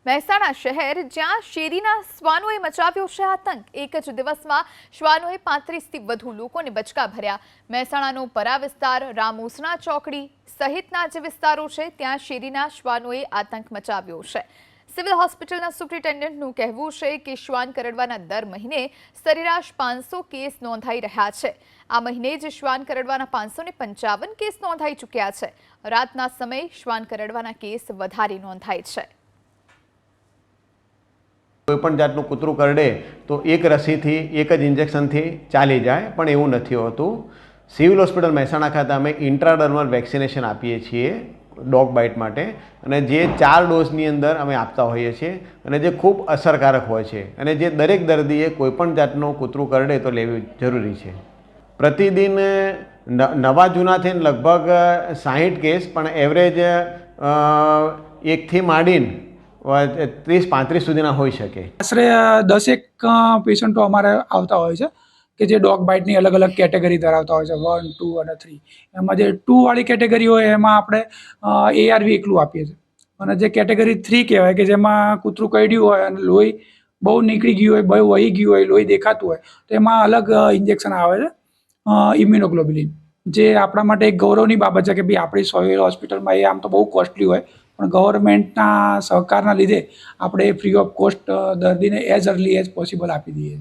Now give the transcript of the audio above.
મહેસાણા શહેર જ્યાં શેરીના શ્વાનોએ મચાવ્યો છે આતંક। એક જ દિવસમાં શ્વાનોએ 35થી વધુ લોકોને બચકા ભર્યા। મહેસાણાનો પરા વિસ્તાર, રામોસણા ચોકડી સહિતના જે વિસ્તારો છે ત્યાં શેરીના શ્વાનોએ આતંક મચાવ્યો છે। સિવિલ હોસ્પિટલના સુપ્રિન્ટેન્ડન્ટનું કહેવું છે કે શ્વાન કરડવાના દર મહિને સરેરાશ 500 કેસ નોંધાઈ રહ્યા છે। આ મહિને જ શ્વાન કરડવાના 555 કેસ નોંધાઈ ચૂક્યા છે। રાતના સમયે શ્વાન કરડવાના કેસ વધારે નોંધાય છે। કોઈપણ જાતનું કૂતરું કરડે તો એક રસીથી એક જ ઇન્જેક્શનથી ચાલી જાય, પણ એવું નથી હોતું। સિવિલ હોસ્પિટલ મહેસાણા ખાતે અમે ઇન્ટ્રાડર્મલ વેક્સિનેશન આપીએ છીએ ડોગ બાઇટ માટે, અને જે 4 ડોઝની અંદર અમે આપતા હોઈએ છીએ અને જે ખૂબ અસરકારક હોય છે, અને જે દરેક દર્દીએ કોઈપણ જાતનું કૂતરું કરડે તો લેવી જરૂરી છે। પ્રતિદિન નવા જૂના થઈને લગભગ 60 કેસ, પણ એવરેજ એકથી માંડીને 30-35 સુધીના હોઈ શકે। આશરે 10 પેશન્ટો અમારે આવતા હોય છે કે જે ડોગ બાઇટની અલગ અલગ કેટેગરી ધરાવતા હોય છે, 1, 2 અને 3। એમાં જે 2 વાળી કેટેગરી હોય એમાં આપણે ARV એકલું આપીએ છીએ, અને જે કેટેગરી 3 કહેવાય કે જેમાં કૂતરું કરડ્યું હોય અને લોહી બહુ નીકળી ગયું હોય, બહુ વહી ગયું હોય, લોહી દેખાતું હોય, તો એમાં અલગ ઇન્જેક્શન આવે છે ઇમ્યુનોગ્લોબ્યુલિન, જે આપણા માટે એક ગૌરવની બાબત છે કે ભાઈ આપણી સિવિલ હોસ્પિટલમાં એ આમ તો બહુ કોસ્ટલી હોય, પણ ગવર્મેન્ટના સહકારના લીધે આપણે ફ્રી ઓફ કોસ્ટ દર્દીને એઝ અર્લી એઝ પોસિબલ આપી દઈએ છીએ।